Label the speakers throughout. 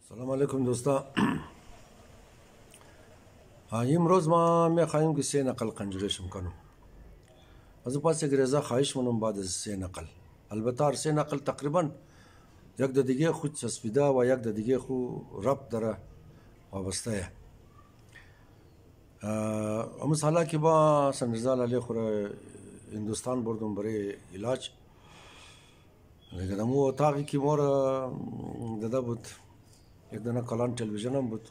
Speaker 1: سلام علیکم دوستا. امروز ما میخواهیم که سه نقل کنجورشم کنم. از پس گریزا خواهش منم بعد از سه نقل. البته سه نقل تقریبا یک د دیگه خود چسبیده و یک د دیگه خو ربط داره وابسته است. مثلا که با سنرزال علی خوره هندوستان بردم برای علاج. لیکن مو اتاقی که مور داده بود یک دانه کلان تلویزیون هم بود.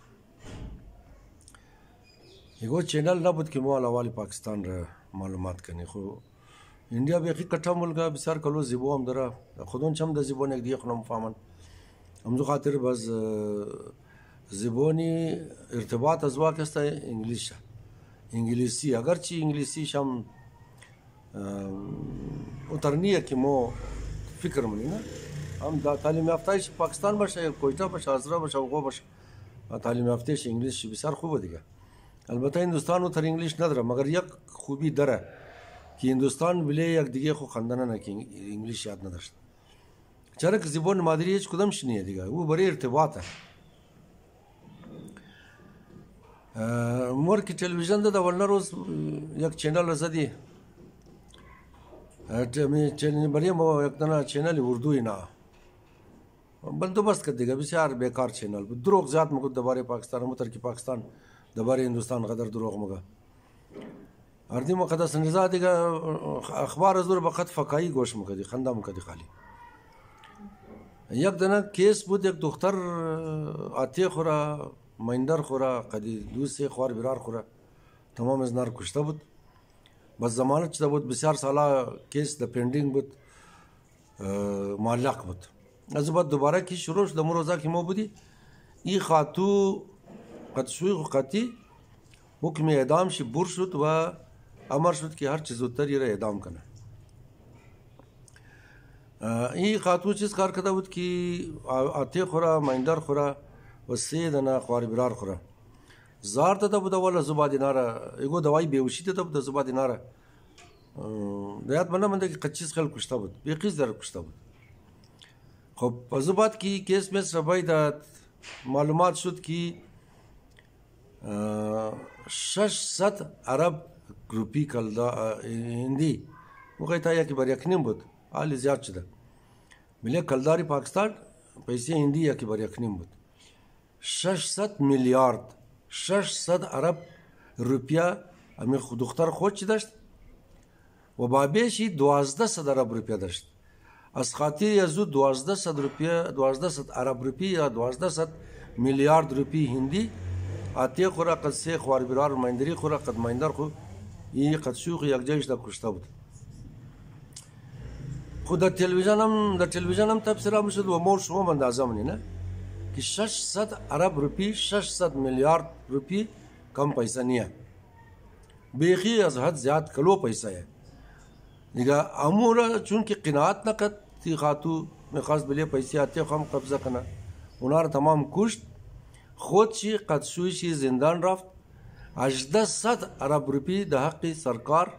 Speaker 1: یگو چینل نبود که ما الاوالی پاکستان را معلومات کنی. خو انډیا به کی کټه ملګه بسیار کلو زیبو هم دره خودون چم د زیبو نه دی خنم فهمن همزو خاطر بس زیبونی ارتباط از واکسته انگلیسی اگرچه انگلیسی شم اترنیه که مو فکر منی نه هم دا تعلیم یافتهش پاکستان باشه کویتا باشه ازرا باشه اوغو باشه تعلیم یافتهش انگلیسی بسیار خوبه دیگه. البته هندوستان تر انگلیش نداره مگر یک خوبی داره که هندوستان بله یک دیگه خو خواندن نه که انگلیش یاد نداشت. چرا که زبان مادری هیچ کدام شنیه دیگه او برای ارتباطه. مور کی تلویزیون ده ولنا روز یک چینل زدی برای ما یک دانه چینل اردوی نه بندوبست کرد دیگه بسیار بیکار چینل بود. دروغ زیاد میگفت درباره پاکستان متر که پاکستان درباره هندوستان قدر دروغ میگه. اردی مقدس نزا دیگه اخبار از دور بقت فکایی گوش میکردی خنده میکردی خالی. یک دانه کیس بود یک دختر آتی خورا مایندر خورا قدی دوست خوار برار خورا تمام از نار کشته بود. بس زمانت چه بود بسیار سالا کیس د پندینگ بود معلق بود. از بعد دوباره کی شروع شد مروزا کی مو بودی ای خاتو قد شوی قتی حکم اعدام شی بور شد و امر شد که هر چیز زودتر یې اعدام کنه. این خاتو چیز کار کرده بود که آتی خورا مایندر خورا و سه دانه خوار برار خورا زار داده بود اولا زبا دیناره ایگو دوایی بیوشی داده بود زبا دیناره دیات منده که قچیز خیل کشته بود بیقیز در کشته بود. خب از بعد که کیس مصر باید معلومات شد که 600 عرب روپی کلدا هندی موقعی تا یکی بر یکنیم بود حالی زیاد شده ملی کلداری پاکستان پیسه هندی یکی بر یکنیم بود 600 میلیارد 600 عرب روپیا امی دختر خود چی داشت و بابیشی 1200 عرب روپیا داشت. از خاطر یزو 1200 روپیا 1200 عرب روپی یا 1200 میلیارد روپی هندی آتی خورا قد سه خوار برار مایندری خورا قد مایندر خو این قد شوخ یک جایش دا کشته بود. خود در تلویزیون هم تبصره میشد و مور شما اندازه منی نه که 600 عرب روپی 600 میلیارد روپی کم پیسه نیه بیخی از حد زیاد کلو پیسه ہے دیگه. امورا چون که قناعت نکرد تی خاتو میخواست بلیه پیسه آتی خم قبضه کنه اونا را تمام کشت. خودشی قد شویشی زندان رفت 1800 عرب روپی ده حق سرکار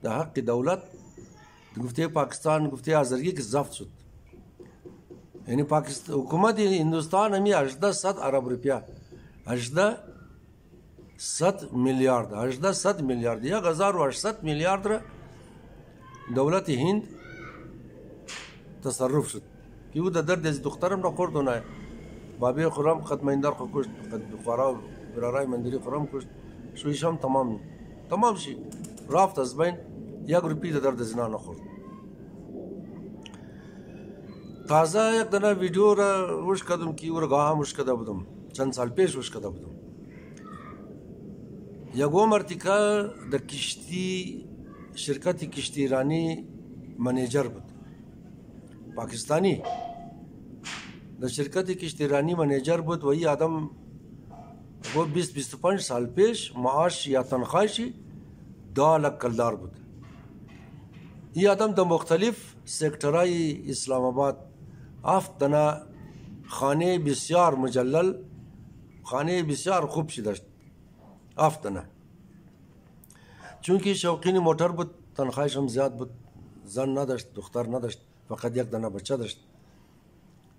Speaker 1: ده حق دولت گفته پاکستان گفته آزادی که ضبط شد. یعنی پاکستان حکومت هندوستان همی 1800 عرب روپیا 1800 میلیارد 1800 میلیارد 1800 میلیارد را دولت هند تصرف شد که او در درد از دخترم را خورد نه بابی خورم قد مایندر خو کشت قد بخارا برارای مندری خورم کشت شویش هم تمام شی رفت از بین یک روپی در درد زنا نخورد. تازه یک دانه ویدیو را وش کردم که او را گاه هم وش کرده بودم چند سال پیش وش کرده بودم. یکو مرتیکا در کشتی شرکت کشتی رانی منیجر بود پاکستانی در شرکت کشتی رانی منیجر بود و این آدم وہ 20-25 سال پیش معاش یا تنخواهشی 2 لک کلدار بود. این آدم در مختلف سیکترهای اسلام آباد 7 دانه خانه بسیار مجلل خانه بسیار خوب شی داشت 7 دانه. چونکه شوقین موتر بود تنخواهش هم زیاد بود زن نداشت دختر نداشت فقط یک دانه بچه داشت.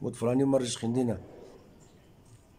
Speaker 1: بود فلانی مرش خندینا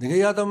Speaker 1: دیگه یادم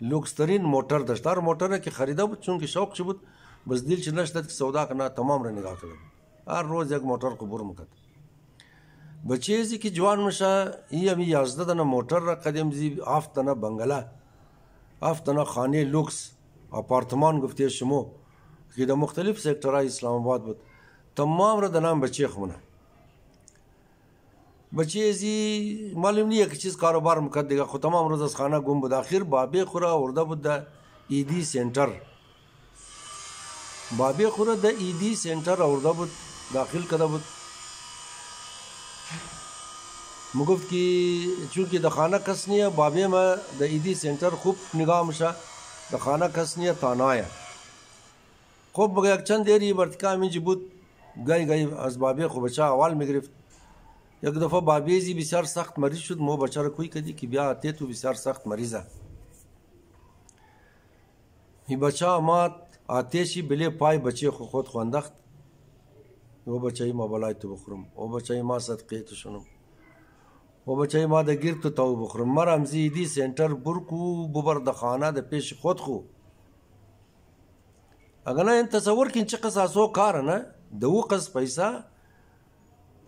Speaker 1: لوکس ترین موتر داشت هر موتر که خریده بود چون که شوق چی بود بس دل چی نشد که سودا کنه تمام را نگاه کرد هر روز یک موتر قبور میکرد بچه‌ای که جوان میشه این همی 11 دانه موتر را قدیم زی 7 دانه بنگلا 7 دانه خانه لوکس آپارتمان گفته شما که در مختلف سکترهای اسلام آباد بود تمام را دنام بچه خونه بچه ازی معلوم نیه که چیز کاروبار میکرد دیگه خود تمام روز از خانه گم بود آخر بابی خورا ورده بود ده ایدی سنتر بابی خورا ده ایدی سنتر ورده بود داخل کرده بود مگفت که چونکه ده خانه کس نیه بابی ما ده ایدی سنتر خوب نگاه میشه ده خانه کس نیه تانایه خوب بگه یک چند دیری برتکا میجی بود گای از بابی خوب بچه اول میگرفت یک دفعه بابیزی بسیار سخت مریض شد مو بچه را کوی کدی که بیا آتی تو بسیار سخت مریضه این بچه آمد آتیشی بله پای بچه خود خواندخت او بچه ما بلای تو بخورم او بچه ما صدقه تو شنم او بچه ما ده گیر تو تاو بخورم مرم زیدی سنتر برکو ببر ده خانه ده پیش خود خو اگر نه این تصور کن چه قصه سو کاره نه دو قص پیسه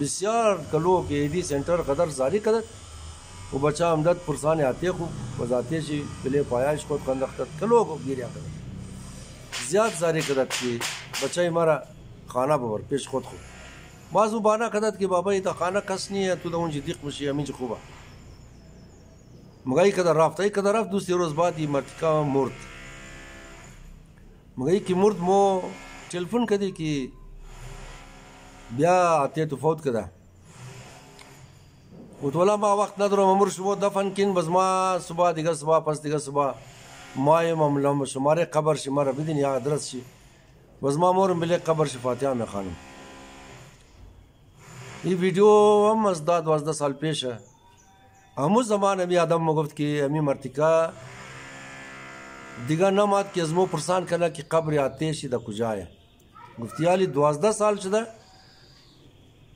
Speaker 1: بسیار کلو که ایدی سنتر قدر زاری کرد و بچه امداد پرسان آتی خوب وزاتی شی بله پایش خود کندختد کلو کو گیریا کرد زیاد زاری کرد که بچه مارا خانه ببر پیش خود خوب بعضو بانا کرد که بابا ایتا خانه کس نیه تو دا اونجی دیق بشی همینج خوبه مگایی کدر رفت دوسری روز بعد این مرتکا مرد مگایی که مرد مو تلفن کردی که بیا آتی تو فوت کده و تولا ما وقت ندارم امور شما دفن کن بس ما صبح دیگه صبح پس دیگه صبح مایم املام شماره قبر شی مرا بدین یا ادرس شی بس ما مورم بله قبر شی فاتحه می خانم این ویدیو هم از 12 سال پیشه همون زمان امی آدم مگفت که امی مرتکا دیگه نماد که از مو پرسان کنه که قبر آتی شی دا کجایه گفتی یالی 12 سال شده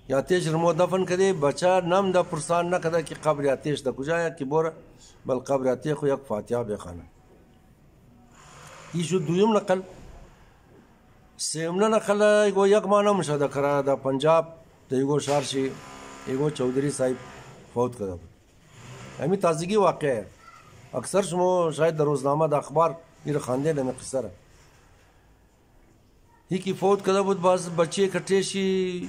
Speaker 1: یا آتش رمو دفن کده بچه نم دا پرسان نکده که قبر آتش دا کجایا که بوره بل قبر آتش خو یک فاتحه بخانه ایشو دویم نقل سیمنا نقل ایگو یک مانه مشاهده کرا دا پنجاب دا ایگو شارشی ایگو چودری صاحب فوت کده بود همی تازگی واقعه اکثر شما شاید در روزنامه دا اخبار ایر خانده نمی قصره هی که فوت کده بود باز بچه کٹیشی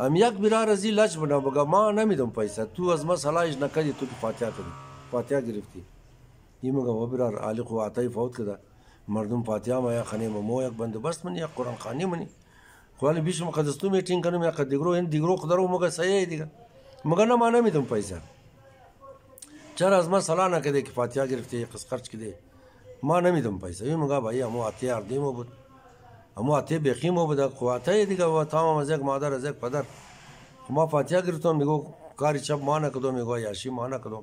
Speaker 1: ام یک برار از این لج بنا بگا ما نمیدم پیسه تو از ما صلاحش نکردی تو فاتحه کردی فاتحه گرفتی این مگا و برار علی خو عطای فوت کرده مردم فاتحه ما یا خانه مو یک بندوبست منی یا قرآن خانی منی خواهی بیش مقدس تو میتین کنم یا دیگرو این دیگرو خدارو مگا صحیح دیگه مگا نه ما نمیدم پیسه چرا از ما صلاح نکردی که فاتحه گرفتی قص خرج کردی ما نمیدم پیسه این مگا بایی امو عطیه اردیمو بود امو آتی بخیمو بده قواتای دیگه و تمام از یک مادر از یک پدر ما فاتحه گرفتم میگو کاری چپ ما نکدم میگو یاشی ما نکدم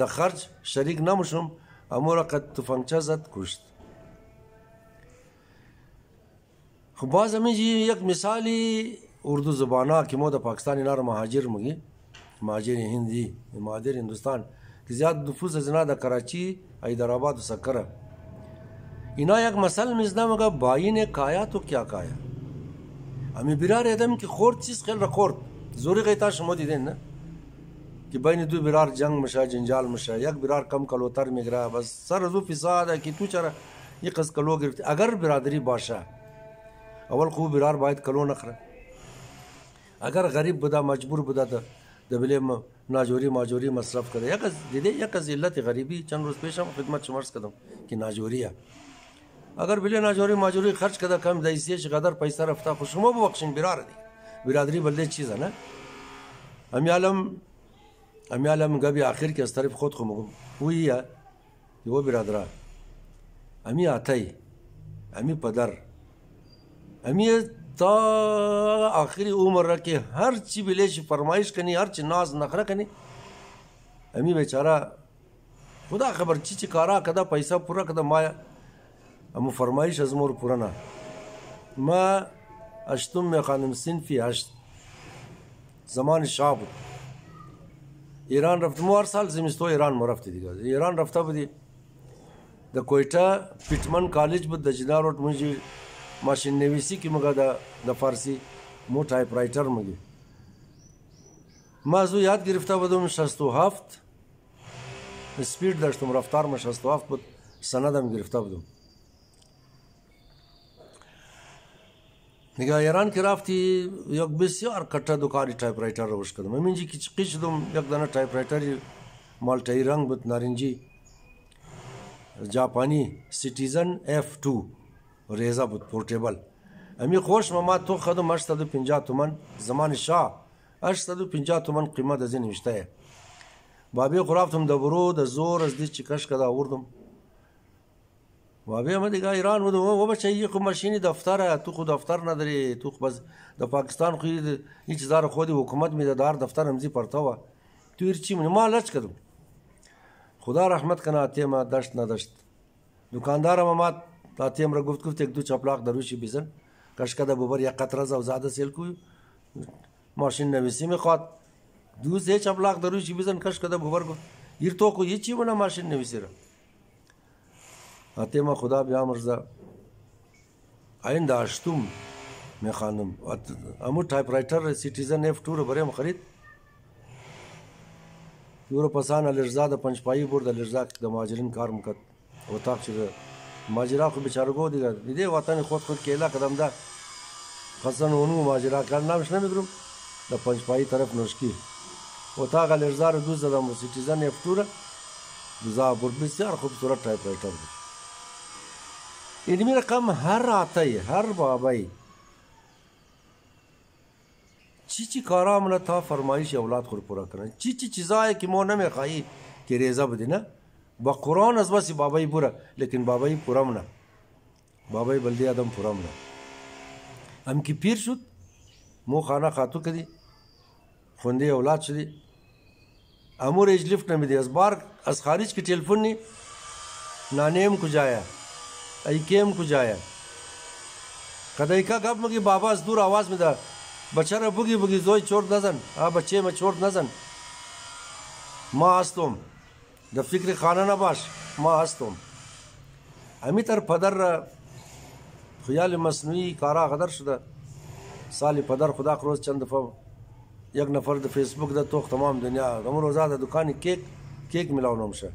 Speaker 1: د خرج شریک نموشم امو را قد تفنگچه زد کشت. خب باز همی جی یک مثالی اردو زبانه که ما در پاکستان اینا را مهاجر مگی مهاجر هندی مهاجر هندوستان که زیاد نفوذ از اینا در کراچی حیدرآباد و سکره اینا یک مثل میزنه مگه باین کایا تو کیا کایا امی برار ادم که خورد چیز خیل را خورد زوری غیتا شما دیدین نه که بین دو برار جنگ مشه جنجال مشه یک برار کم کلوتر میگره بس سر زو فساد که تو چرا یک قص کلو گرفتی اگر برادری باشه اول خوب برار باید کلو نخره اگر غریب بوده مجبور بوده د بله ناجوری مصرف کرده یک از علت غریبی چند روز پیشم خدمت شما عرض کردم که ناجوریه اگر بله ناجوری خرج کرده کم دایسیه چقدر پیسه رفته خو شما ببخشین برار دی برادری بلده چیزه نه امی عالم گبی آخر که از طرف خود خو مگم ویه یو برادره امی آتای امی پدر امی تا آخری عمر را که هر چی بلیش فرمایش کنی هر چی ناز نخره کنی امی بیچاره خدا خبر چی کارا کده پیسه پورا کده ما امو فرمایش از مور پورا نه ما اشتم می خانم صنفی هشت زمان شاه بود ایران رفتم هر سال زمستو ایران ما رفتی دیگه ایران رفته بودی د کویتا پیټمن کالج بود د جنار روډ منجی ماشین نویسی کی مگه د فارسی مو ټایپ رایټر مگه ما زو یاد گرفته بودم 67 سپید داشتم رفتار ما 67 بود سندم گرفته بودم نگاه ایران که رفتی یک بسیار کټه دکانی ټایپ رایټر روش کردم منجی کی چقیش دوم یک دانه ټایپ رایټر مالټای رنگ بود نارنجی جاپانی سیتیزن F2 ریزا بود پورتیبل امی خوش ما تو خدم 850 تومن زمان شاه 850 تومن قیمت از این نوشته بابی خرافتم د برو د زور از دې چکش کدا آوردم بابی ما دیگه ایران بودم و بچه خو ماشینی دفتره تو خود دفتر نداری تو بس د پاکستان خو هیچ دار خودی حکومت میده دار دفتر همزی پرتاوه تو هیچی ما لچ کردم خدا رحمت کنه آتیم دشت ندشت دکاندارم ما آتیم را گفت یک دو چپلاق دروشی بیزن کشکده ببر یک قطره زوزاده سیل کوی ماشین نویسی میخواد دو سه چپلاق دروشی بیزن کشکده ببر گفت ایر تو کو هیچی بنا ماشین نویسی را آتیم خدا بیا مرزا آینده اشتم میخوانم امو ټایپ رایټر سیتیزن F2 رو بریم خرید یورو پسان الرزا د پنجپایی برد الرزا د مهاجرین کار مکد اتاق چې مهاجرا خو بیچارگو دیگه دیده وطن خود کیلا قدم ده خصن اونو مهاجرا کار نامش نمیگرم د پنجپایی طرف نوشکی اتاق الرزا رو دوز دادم سیتیزن F2 رو دوزا برد بسیار خوبصورت ټایپ رایټر دی علمی رقم هر آتای هر بابای چی کارا من تا فرمایش اولاد خور پورا کنن چی چیزایی که ما نمیخواهی که ریزه بدی نه با قرآن از بسی بابایی پورا لیکن بابایی پورا منه بابایی بلدی آدم پورا منه هم که پیر شد مو خانه خاتو کدی خونده اولاد شدی امور ایج لیفت نمیدی از بار از خارج کی ٹیلیفون نی نانیم کجایا ایکیم کجایا کدای کا گپ مگی بابا از دور آواز میده بچه را بگی زوی چرت نزن بچه ما چرت نزن ما هستم در فکر خانه نباش ما هستم همی تر پدر را خیال مصنوعی کارا قدر شده سالی پدر خدا روز چند دفعه یک نفر در فیسبوک ده توخ تمام دنیا همون روزا در دکانی کیک میلاونم شه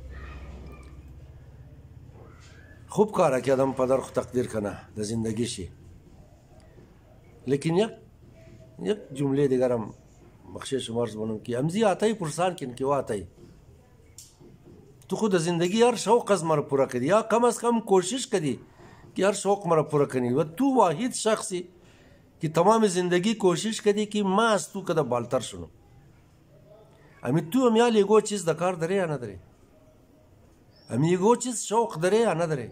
Speaker 1: خوب کاره که آدم پدر خود تقدیر کنه در زندگیشی لیکن یک جمله دیگرم بخشش شما عرض بنم که امزی آتای پرسان کن که آتای تو خود زندگی هر شوق از مرا پورا کردی یا کم از کم کوشش کردی که هر شوق مرا پورا کنی و تو واحد شخصی که تمام زندگی کوشش کردی که ما از تو کده بالتر شنو امی تو امیال یگو چیز دکار داره یا نداره امی یگو چیز شوق داره یا نداره